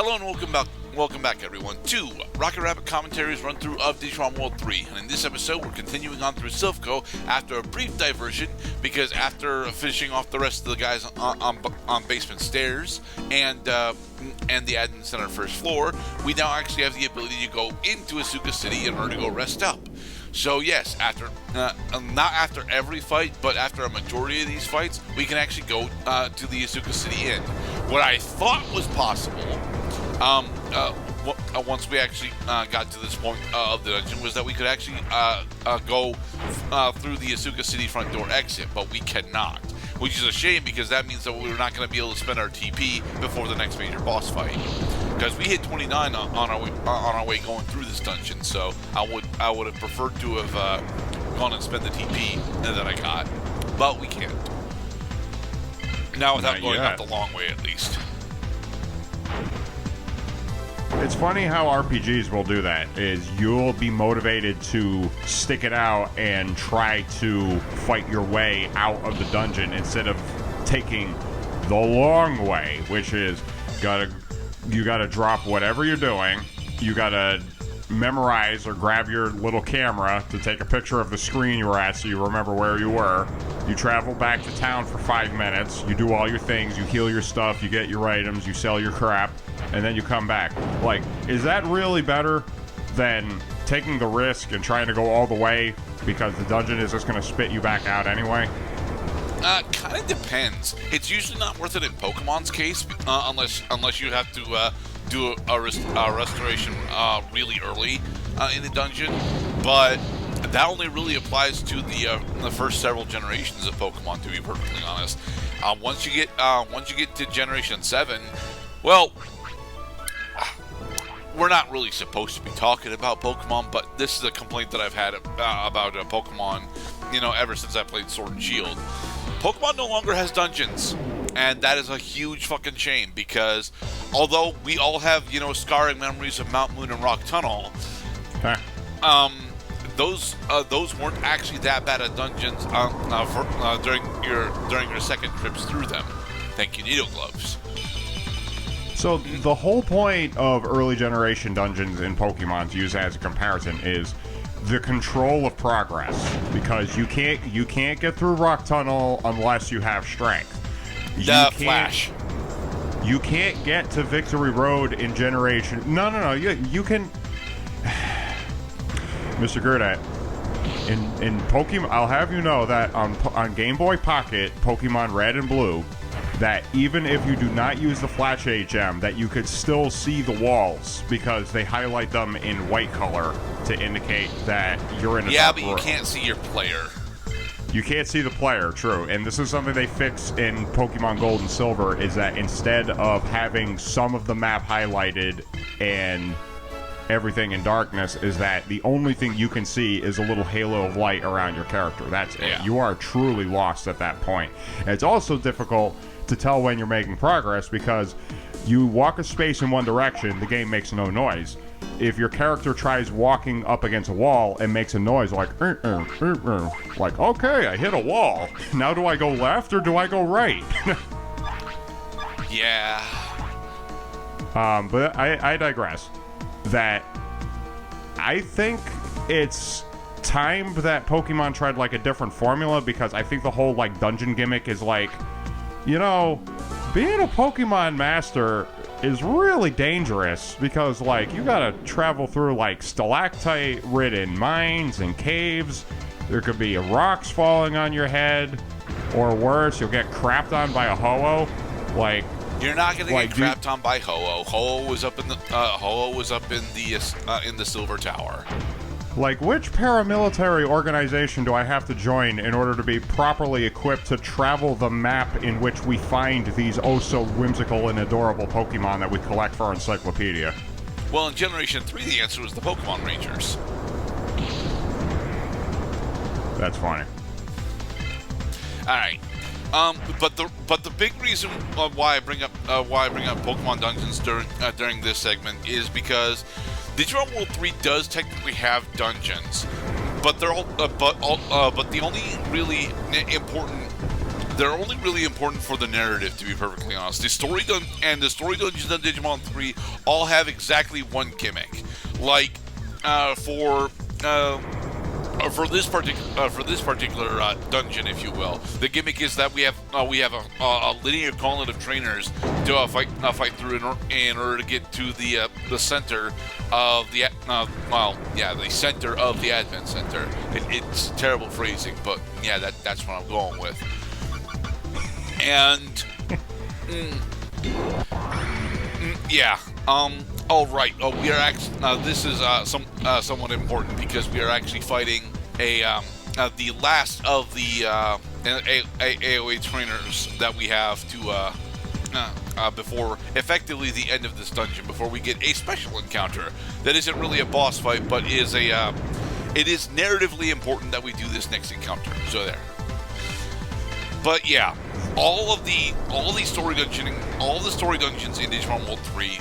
Hello and welcome back everyone to Rocket Rabbit Commentaries run through of Digimon World 3. And in this episode we're continuing on through Silphco after a brief diversion, because after finishing off the rest of the guys on basement stairs and the admin center first floor, we now actually have the ability to go into Asuka City in order to go rest up. So yes, after not after every fight, but after a majority of these fights, we can actually go to the Asuka City Inn. What I thought was possible, once we actually got to this point of the dungeon, was that we could actually go through the Asuka City front door exit, but we cannot. Which is a shame, because that means that we're not going to be able to spend our TP before the next major boss fight. Because we hit 29 on our way going through this dungeon, so I would have preferred to have gone and spent the TP that I got, but we can't. Now without going up the long way, at least. It's funny how RPGs will do that, is you'll be motivated to stick it out and try to fight your way out of the dungeon instead of taking the long way, which is you gotta drop whatever you're doing, you gotta memorize or grab your little camera to take a picture of the screen you were at so you remember where you were. You travel back to town for 5 minutes, you do all your things, you heal your stuff, you get your items, you sell your crap, and then you come back. Like, is that really better than taking the risk and trying to go all the way because the dungeon is just going to spit you back out anyway? Kind of depends. It's usually not worth it in Pokemon's case, unless you have to do a restoration really early in the dungeon. But that only really applies to the first several generations of Pokemon, to be perfectly honest. Once you get to Generation 7, well, we're not really supposed to be talking about Pokemon, but this is a complaint that I've had about Pokemon, ever since I played Sword and Shield. Pokemon no longer has dungeons, and that is a huge fucking shame, because although we all have, scarring memories of Mount Moon and Rock Tunnel, those weren't actually that bad at dungeons during your second trips through them. Thank you, Needle Gloves. So the whole point of early generation dungeons in Pokemon, to use as a comparison, is the control of progress, because you can't get through Rock Tunnel unless you have strength. Flash. You can't get to Victory Road in Generation. No. You can. Mr. Gurdat, in Pokemon, I'll have you know that on Game Boy Pocket, Pokemon Red and Blue, that even if you do not use the Flash HM, that you could still see the walls, because they highlight them in white color to indicate that you're in a dark room. You can't see your player. You can't see the player, true. And this is something they fixed in Pokemon Gold and Silver, is that instead of having some of the map highlighted and everything in darkness, is that the only thing you can see is a little halo of light around your character. That's it. Yeah. You are truly lost at that point. And it's also difficult to tell when you're making progress, because you walk a space in one direction, the game makes no noise. If your character tries walking up against a wall and makes a noise like like, okay, I hit a wall. Now do I go left or do I go right? Yeah. But I digress. That I think it's time that Pokemon tried like a different formula, because I think the whole like dungeon gimmick is like, being a Pokemon master is really dangerous, because like you gotta travel through like stalactite-ridden mines and caves. There could be rocks falling on your head, or worse, you'll get crapped on by a Ho-Oh. Like, you're not gonna get crapped on by Ho-Oh. Ho-Oh was up in the Silver Tower. Like, which paramilitary organization do I have to join in order to be properly equipped to travel the map in which we find these so whimsical and adorable Pokemon that we collect for our encyclopedia? Well, in Generation 3, the answer was the Pokemon Rangers. That's funny. All right. But the big reason why I bring up Pokemon Dungeons during this segment is because Digimon World 3 does technically have dungeons, but they're all but the only really important they're only really important for the narrative, to be perfectly honest. The story dungeons of Digimon 3 all have exactly one gimmick. Like for this particular dungeon, if you will, the gimmick is that we have a linear gauntlet of trainers to fight through in order to get to the center of the the center of the admin center. It's terrible phrasing, but yeah, that's what I'm going with. And yeah. All right. Oh, we are actually. This is somewhat important because we are actually fighting the last of the AOA trainers that we have to before effectively the end of this dungeon. Before we get a special encounter that isn't really a boss fight, but is it is narratively important that we do this next encounter. So there. But yeah. All the story dungeons in Digimon World 3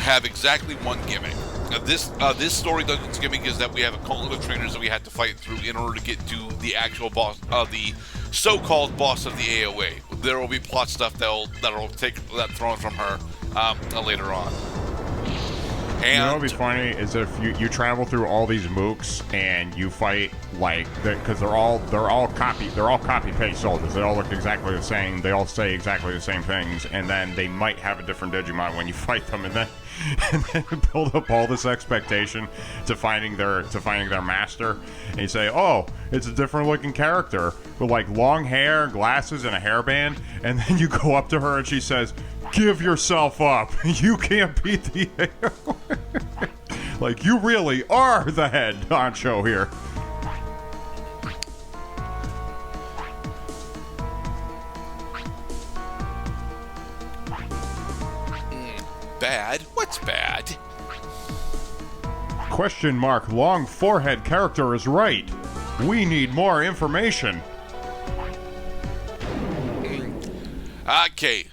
have exactly one gimmick. This story dungeon's gimmick is that we have a gauntlet of trainers that we had to fight through in order to get to the actual boss, the so-called boss of the AOA. There will be plot stuff that'll take that throne from her later on. And you know what would be funny is if you travel through all these mooks and you fight because they're all copy paste soldiers. They all look exactly the same. They all say exactly the same things, and then they might have a different Digimon when you fight them, and then build up all this expectation to finding their master, and you say, oh, it's a different looking character with like long hair, glasses, and a hairband, and then you go up to her and she says, give yourself up. You can't beat the like, you really are the head honcho here. Bad? What's bad? Question mark. Long forehead character is right. We need more information. Okay.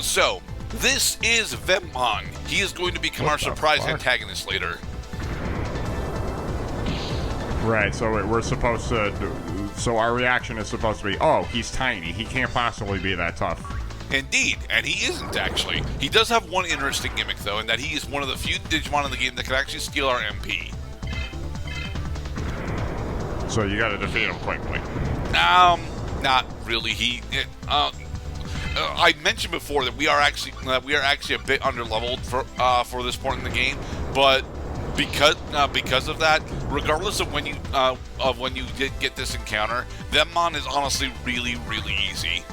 So, this is Vemmon. He is going to become our surprise antagonist later. Right, so we're supposed to... So our reaction is supposed to be, oh, he's tiny. He can't possibly be that tough. Indeed, and he isn't actually. He does have one interesting gimmick, though, in that he is one of the few Digimon in the game that can actually steal our MP. So you gotta defeat him quickly. Not really. I mentioned before that we are actually a bit underleveled for this point in the game, but because of that, regardless of when you get this encounter, Vemmon is honestly really, really easy.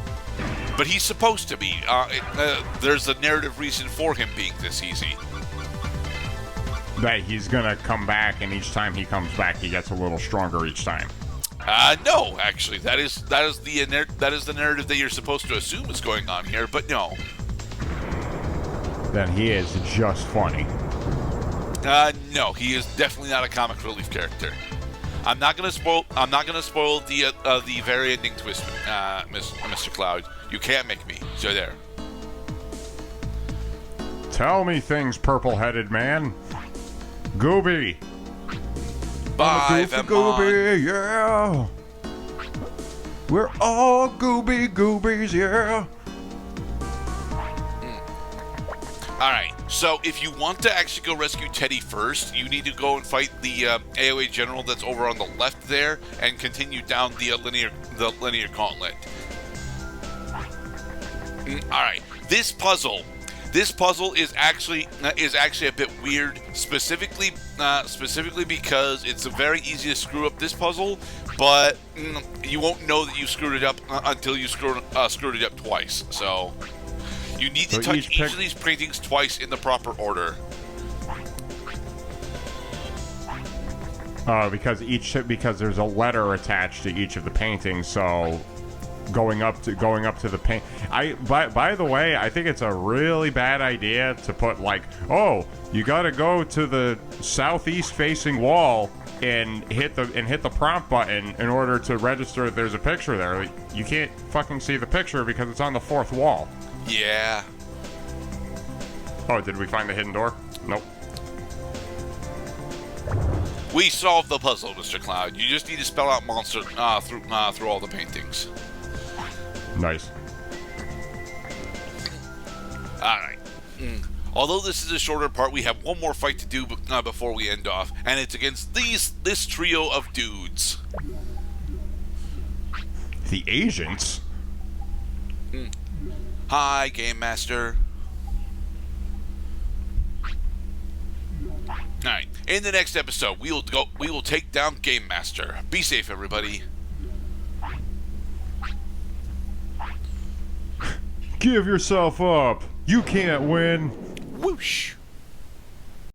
But he's supposed to be. There's a narrative reason for him being this easy. That he's gonna come back, and each time he comes back, he gets a little stronger each time. No, actually, that is the narrative that you're supposed to assume is going on here, but no. Then he is just funny. No, he is definitely not a comic relief character. I'm not gonna spoil the very ending twist, Mr. Cloud. You can't make me. So there. Tell me things, purple-headed man. Gooby. Bye, Gooby, yeah. We're all goobies, yeah. Alright, so if you want to actually go rescue Teddy first, you need to go and fight the AOA general that's over on the left there, and continue down the linear gauntlet. Alright, this puzzle is actually a bit weird, specifically because it's very easy to screw up this puzzle, but you won't know that you screwed it up until you screwed it up twice. So you need to touch each of these paintings twice in the proper order. Because there's a letter attached to each of the paintings, so going up to the paint. By the way, I think it's a really bad idea to put like, oh, you got to go to the southeast facing wall and hit the prompt button in order to register that there's a picture there. You can't fucking see the picture because it's on the fourth wall. Yeah. Oh, did we find the hidden door? Nope. We solved the puzzle, Mr. Cloud. You just need to spell out monster through all the paintings. Nice. Alright. Although this is a shorter part, we have one more fight to do before we end off, and it's against this trio of dudes. The agents? Hi, Game Master. Alright, in the next episode, we will take down Game Master. Be safe, everybody. Give yourself up. You can't win. Whoosh.